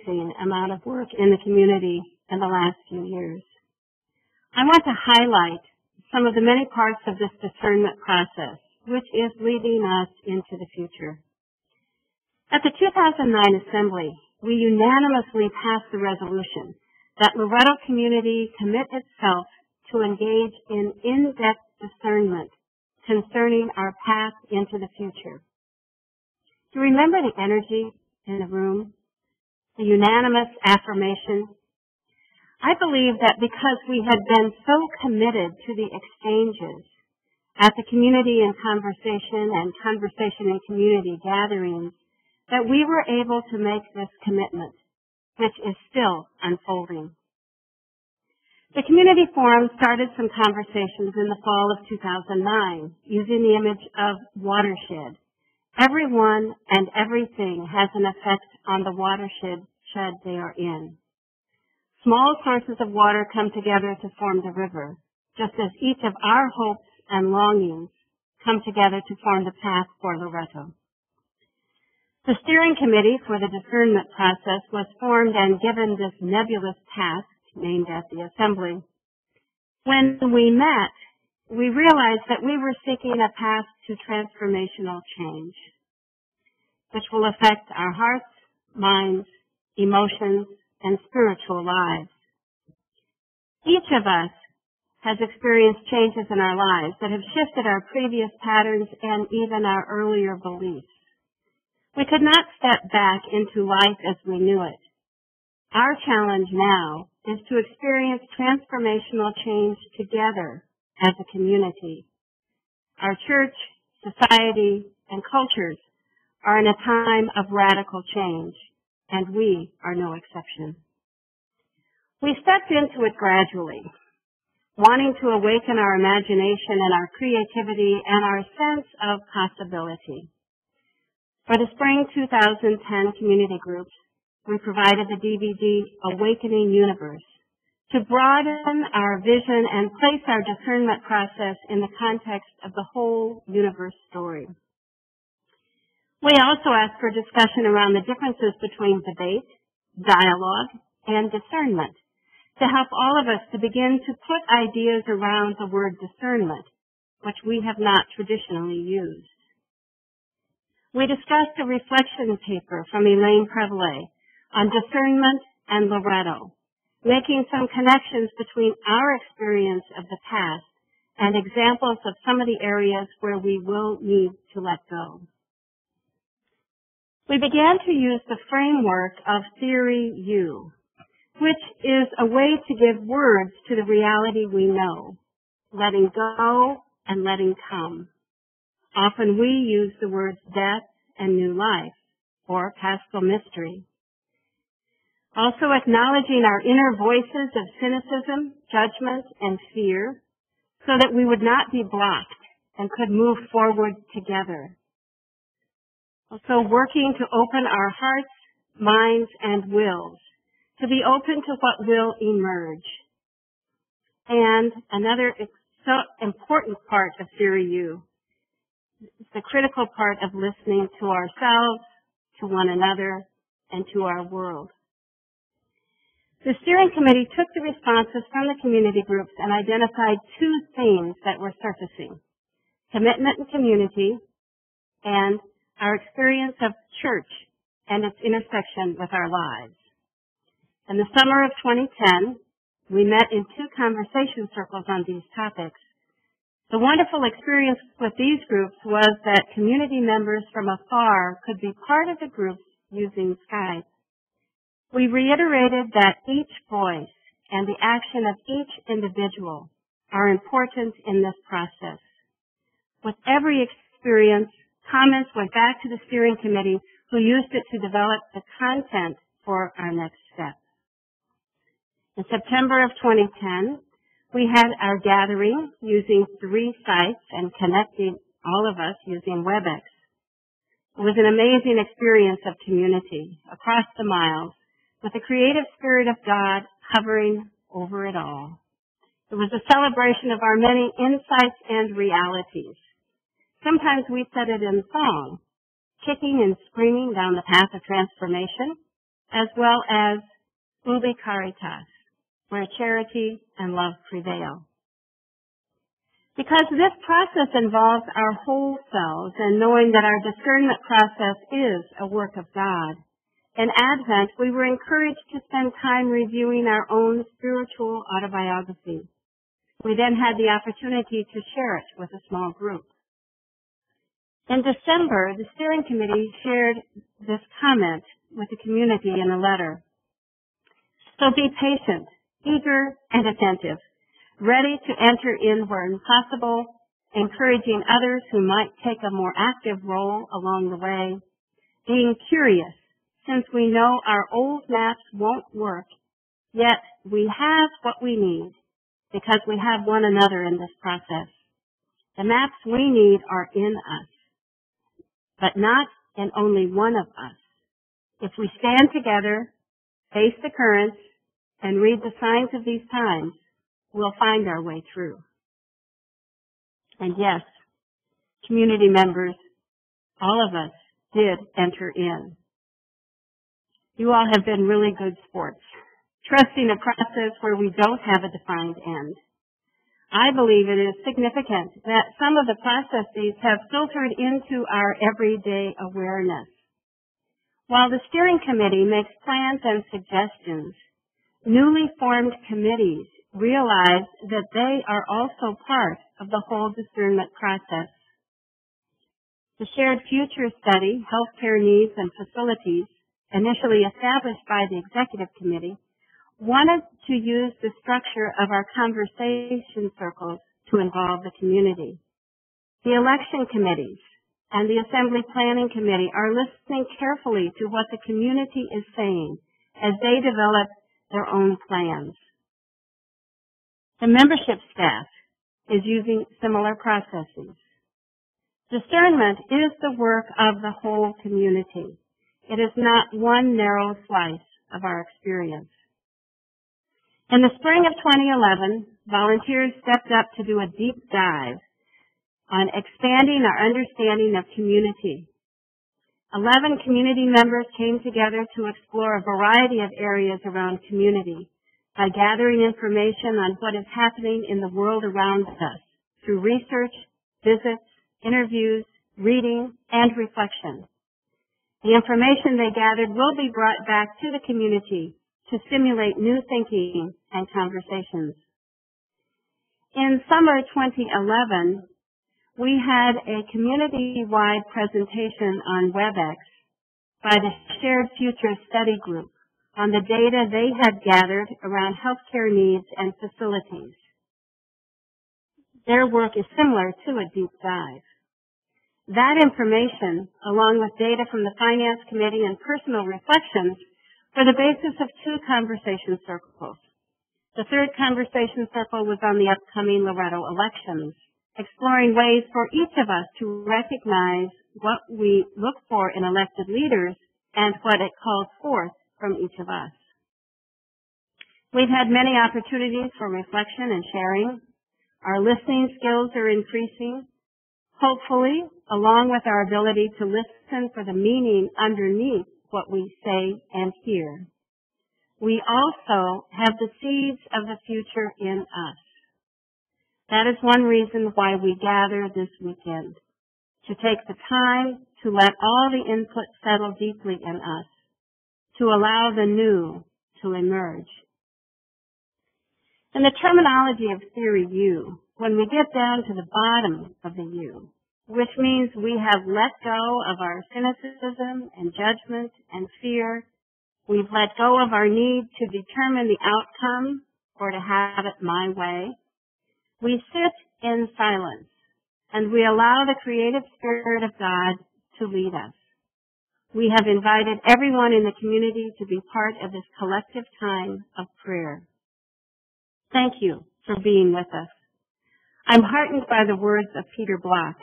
amazing amount of work in the community in the last few years. I want to highlight some of the many parts of this discernment process, which is leading us into the future. At the 2009 Assembly, we unanimously passed the resolution that Loretto community commit itself to engage in in-depth discernment concerning our path into the future. Do you remember the energy in the room? The unanimous affirmation? I believe that because we had been so committed to the exchanges at the community and conversation and community gatherings, that we were able to make this commitment, which is still unfolding. The Community Forum started some conversations in the fall of 2009 using the image of watershed. Everyone and everything has an effect on the watershed they are in. Small sources of water come together to form the river, just as each of our hopes and longings come together to form the path for Loretto. The steering committee for the discernment process was formed and given this nebulous task named at the Assembly. When we met, we realized that we were seeking a path to transformational change, which will affect our hearts, minds, emotions, and spiritual lives. Each of us has experienced changes in our lives that have shifted our previous patterns and even our earlier beliefs. We could not step back into life as we knew it. Our challenge now is to experience transformational change together as a community. Our church, society, and cultures are in a time of radical change, and we are no exception. We stepped into it gradually, wanting to awaken our imagination and our creativity and our sense of possibility. For the spring 2010 community groups, we provided the DVD Awakening Universe to broaden our vision and place our discernment process in the context of the whole universe story. We also asked for discussion around the differences between debate, dialogue, and discernment to help all of us to begin to put ideas around the word discernment, which we have not traditionally used. We discussed a reflection paper from Elaine Prevelet on discernment and Loretto, making some connections between our experience of the past and examples of some of the areas where we will need to let go. We began to use the framework of Theory U, which is a way to give words to the reality we know, letting go and letting come. Often we use the words death and new life, or paschal mystery. Also acknowledging our inner voices of cynicism, judgment, and fear, so that we would not be blocked and could move forward together. Also working to open our hearts, minds, and wills to be open to what will emerge. And another so important part of Theory U is the critical part of listening to ourselves, to one another, and to our world. The steering committee took the responses from the community groups and identified two themes that were surfacing: commitment and community, and our experience of church and its intersection with our lives. In the summer of 2010, we met in 2 conversation circles on these topics. The wonderful experience with these groups was that community members from afar could be part of the groups using Skype. We reiterated that each voice and the action of each individual are important in this process. With every experience, comments went back to the steering committee, who used it to develop the content for our next step. In September of 2010, we had our gathering using 3 sites and connecting all of us using WebEx. It was an amazing experience of community across the miles, with the creative spirit of God hovering over it all. It was a celebration of our many insights and realities. Sometimes we said it in song, kicking and screaming down the path of transformation, as well as Ubi Caritas, where charity and love prevail. Because this process involves our whole selves and knowing that our discernment process is a work of God, in Advent we were encouraged to spend time reviewing our own spiritual autobiography. We then had the opportunity to share it with a small group. In December, the steering committee shared this comment with the community in a letter. So be patient, eager, and attentive, ready to enter in where possible, encouraging others who might take a more active role along the way, being curious, since we know our old maps won't work, yet we have what we need because we have one another in this process. The maps we need are in us, but not in only one of us. If we stand together, face the currents, and read the signs of these times, we'll find our way through. And yes, community members, all of us did enter in. You all have been really good sports, trusting a process where we don't have a defined end. I believe it is significant that some of the processes have filtered into our everyday awareness. While the steering committee makes plans and suggestions, newly formed committees realize that they are also part of the whole discernment process. The Shared Future Study, Healthcare Needs and Facilities, initially established by the Executive Committee, wanted to use the structure of our conversation circles to involve the community. The election committees and the Assembly Planning Committee are listening carefully to what the community is saying as they develop their own plans. The membership staff is using similar processes. Discernment is the work of the whole community. It is not one narrow slice of our experience. In the spring of 2011, volunteers stepped up to do a deep dive on expanding our understanding of community. 11 community members came together to explore a variety of areas around community by gathering information on what is happening in the world around us through research, visits, interviews, reading, and reflection. The information they gathered will be brought back to the community to stimulate new thinking and conversations. In summer 2011, we had a community-wide presentation on WebEx by the Shared Future Study Group on the data they had gathered around healthcare needs and facilities. Their work is similar to a deep dive. That information, along with data from the Finance Committee and personal reflections, were the basis of 2 conversation circles. The third conversation circle was on the upcoming Loretto elections, exploring ways for each of us to recognize what we look for in elected leaders and what it calls forth from each of us. We've had many opportunities for reflection and sharing. Our listening skills are increasing, hopefully, along with our ability to listen for the meaning underneath what we say and hear. We also have the seeds of the future in us. That is one reason why we gather this weekend, to take the time to let all the input settle deeply in us, to allow the new to emerge. In the terminology of Theory U, when we get down to the bottom of the U, which means we have let go of our cynicism and judgment and fear, we've let go of our need to determine the outcome or to have it my way, we sit in silence and we allow the creative spirit of God to lead us. We have invited everyone in the community to be part of this collective time of prayer. Thank you for being with us. I'm heartened by the words of Peter Block.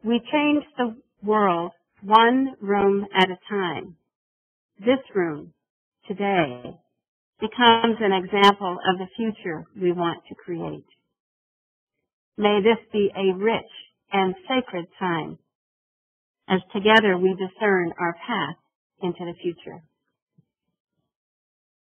We change the world one room at a time. This room, today, becomes an example of the future we want to create. May this be a rich and sacred time as together we discern our path into the future.